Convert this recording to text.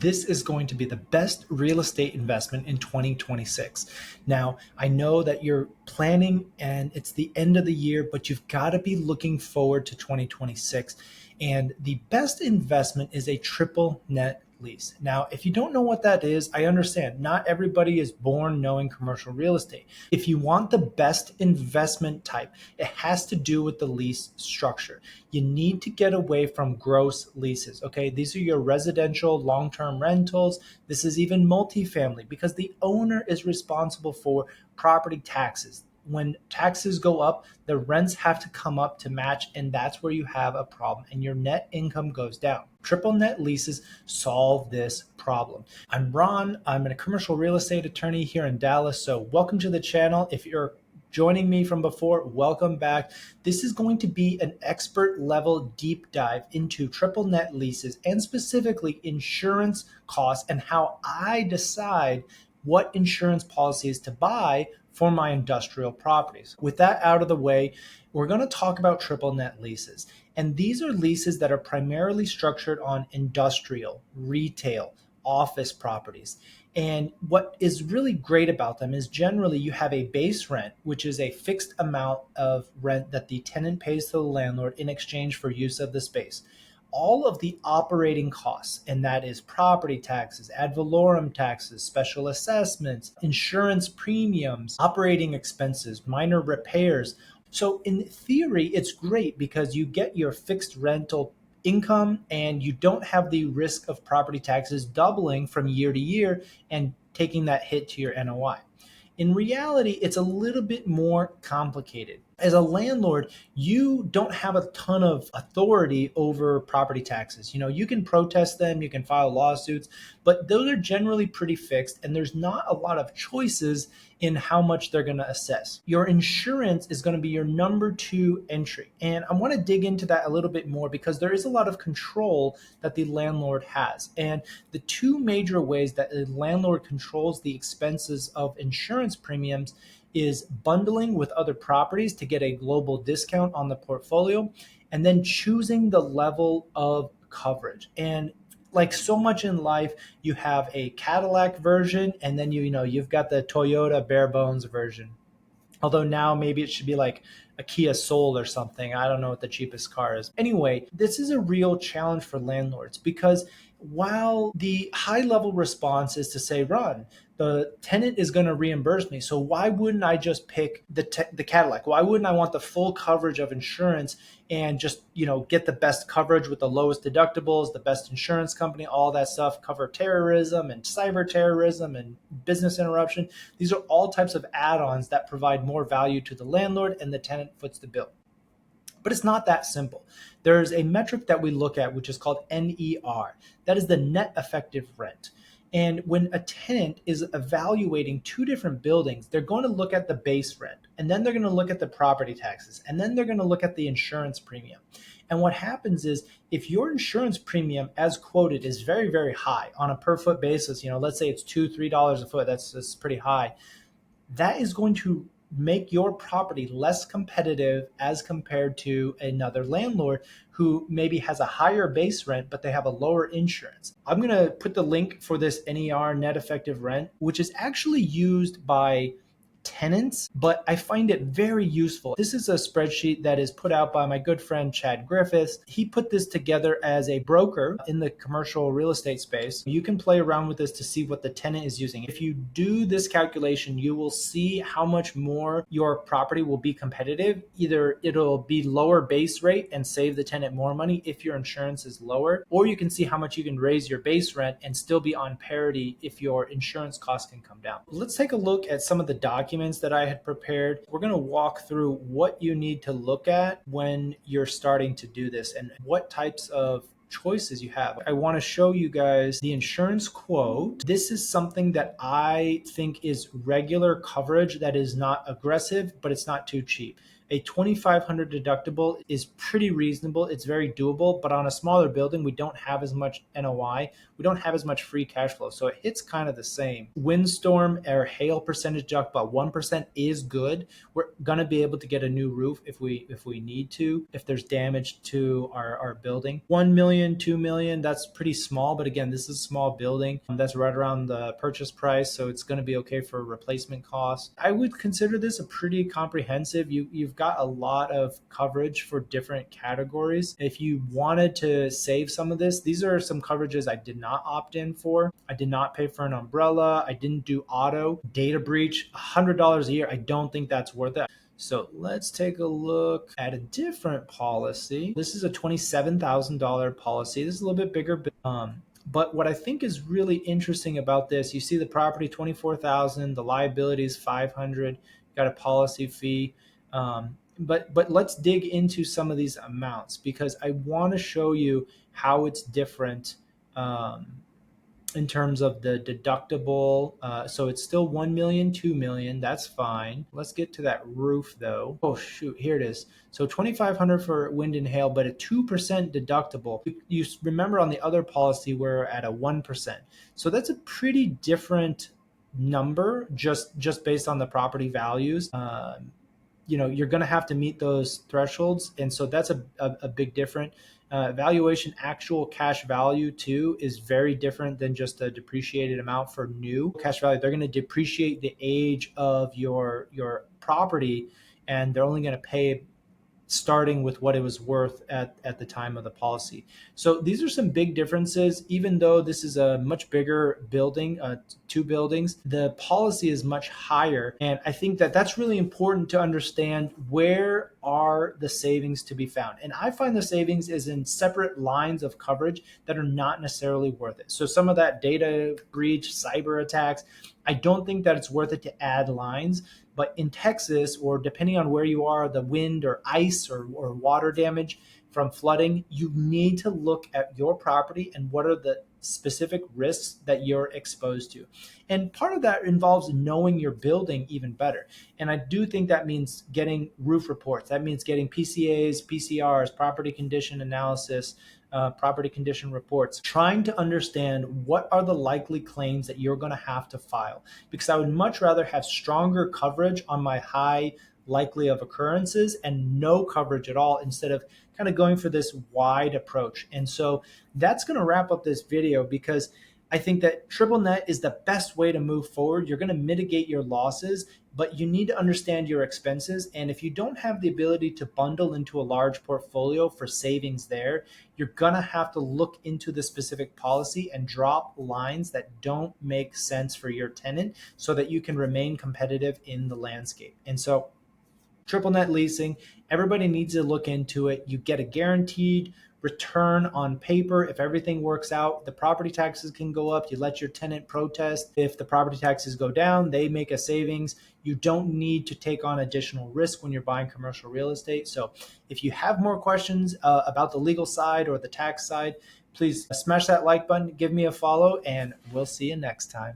This is going to be the best real estate investment in 2026. Now, I know that you're planning and it's the end of the year, but you've got to be looking forward to 2026. And the best investment is a triple net lease. Now, if you don't know what that is, I understand. Not everybody is born knowing commercial real estate. If you want the best investment type, it has to do with the lease structure. You need to get away from gross leases. Okay, these are your residential long-term rentals. This is even multifamily because the owner is responsible for property taxes. When taxes go up, the rents have to come up to match, and that's where you have a problem and your net income goes down. Triple net leases solve this problem. I'm Ron. I'm a commercial real estate attorney here in Dallas. So welcome to the channel. If you're joining me from before, welcome back. This is going to be an expert level deep dive into triple net leases and specifically insurance costs and how I decide what insurance policies to buy for my industrial properties. With that out of the way, we're going to talk about triple net leases. And these are leases that are primarily structured on industrial, retail, office properties. And what is really great about them is generally you have a base rent, which is a fixed amount of rent that the tenant pays to the landlord in exchange for use of the space. All of the operating costs, and that is property taxes, ad valorem taxes, special assessments, insurance premiums, operating expenses, minor repairs. So in theory, it's great because you get your fixed rental income and you don't have the risk of property taxes doubling from year to year and taking that hit to your NOI. In reality, it's a little bit more complicated. As a landlord, you don't have a ton of authority over property taxes. You can protest them, you can file lawsuits, but those are generally pretty fixed and there's not a lot of choices in how much they're going to assess. Your insurance is going to be your number two entry. And I want to dig into that a little bit more because there is a lot of control that the landlord has. And the two major ways that a landlord controls the expenses of insurance premiums is bundling with other properties to get a global discount on the portfolio, and then choosing the level of coverage. And like so much in life, you have a Cadillac version, and then you've got the Toyota bare bones version. Although now maybe it should be like a Kia Soul or something. I don't know what the cheapest car is. Anyway, this is a real challenge for landlords because while the high level response is to say, Ron, the tenant is going to reimburse me. So why wouldn't I just pick the Cadillac? Why wouldn't I want the full coverage of insurance and just, get the best coverage with the lowest deductibles, the best insurance company, all that stuff, cover terrorism and cyber terrorism and business interruption. These are all types of add-ons that provide more value to the landlord and the tenant foots the bill. But it's not that simple. There's a metric that we look at, which is called NER. That is the net effective rent. And when a tenant is evaluating two different buildings, they're going to look at the base rent, and then they're going to look at the property taxes, and then they're going to look at the insurance premium. And what happens is if your insurance premium as quoted is very, very high on a per foot basis, let's say it's $2-3 a foot, that's pretty high. That is going to make your property less competitive as compared to another landlord who maybe has a higher base rent, but they have a lower insurance. I'm going to put the link for this NER, net effective rent, which is actually used by tenants, but I find it very useful. This is a spreadsheet that is put out by my good friend Chad Griffiths. He put this together as a broker in the commercial real estate space. You can play around with this to see what the tenant is using. If you do this calculation, you will see how much more your property will be competitive. Either it'll be lower base rate and save the tenant more money if your insurance is lower, or you can see how much you can raise your base rent and still be on parity if your insurance costs can come down. Let's take a look at some of the documents that I had prepared. We're going to walk through what you need to look at when you're starting to do this and what types of choices you have. I want to show you guys the insurance quote. This is something that I think is regular coverage that is not aggressive, but it's not too cheap. A 2,500 deductible is pretty reasonable. It's very doable, but on a smaller building, we don't have as much NOI. We don't have as much free cash flow. So it hits kind of the same. Windstorm or hail percentage deductible, 1% is good. We're gonna be able to get a new roof if we need to, if there's damage to our building. 1 million, 2 million, that's pretty small, but again, this is a small building. That's right around the purchase price, so it's gonna be okay for replacement costs. I would consider this a pretty comprehensive. You've got a lot of coverage for different categories. If you wanted to save some of this, these are some coverages I did not opt in for. I did not pay for an umbrella. I didn't do auto. Data breach, $100 a year. I don't think that's worth it. So let's take a look at a different policy. This is a $27,000 policy. This is a little bit bigger. But what I think is really interesting about this, you see the property 24,000, the liability is 500, got a policy fee. But let's dig into some of these amounts because I want to show you how it's different in terms of the deductible. So it's still 1 million, 2 million. That's fine. Let's get to that roof though. Oh shoot, here it is. So 2,500 for wind and hail, but a 2% deductible. You remember on the other policy, we're at a 1%. So that's a pretty different number just based on the property values. You're going to have to meet those thresholds. And so that's a big difference. Valuation actual cash value too is very different than just a depreciated amount for new cash value. They're going to depreciate the age of your property, and they're only going to pay starting with what it was worth at the time of the policy. So these are some big differences. Even though this is a much bigger building, 2 buildings, the policy is much higher. And I think that that's really important to understand where are the savings to be found. And I find the savings is in separate lines of coverage that are not necessarily worth it. So some of that data breach, cyber attacks, I don't think that it's worth it to add lines. But in Texas, or depending on where you are, the wind or ice or water damage from flooding, you need to look at your property and what are the specific risks that you're exposed to. And part of that involves knowing your building even better. And I do think that means getting roof reports. That means getting PCAs, PCRs, property condition analysis, property condition reports, trying to understand what are the likely claims that you're going to have to file. Because I would much rather have stronger coverage on my high likely of occurrences and no coverage at all instead of kind of going for this wide approach. And so that's going to wrap up this video because I think that triple net is the best way to move forward. You're going to mitigate your losses, but you need to understand your expenses. And if you don't have the ability to bundle into a large portfolio for savings there, you're going to have to look into the specific policy and drop lines that don't make sense for your tenant so that you can remain competitive in the landscape. And so triple net leasing, everybody needs to look into it. You get a guaranteed return on paper. If everything works out, the property taxes can go up. You let your tenant protest. If the property taxes go down, they make a savings. You don't need to take on additional risk when you're buying commercial real estate. So if you have more questions about the legal side or the tax side, please smash that like button, give me a follow, and we'll see you next time.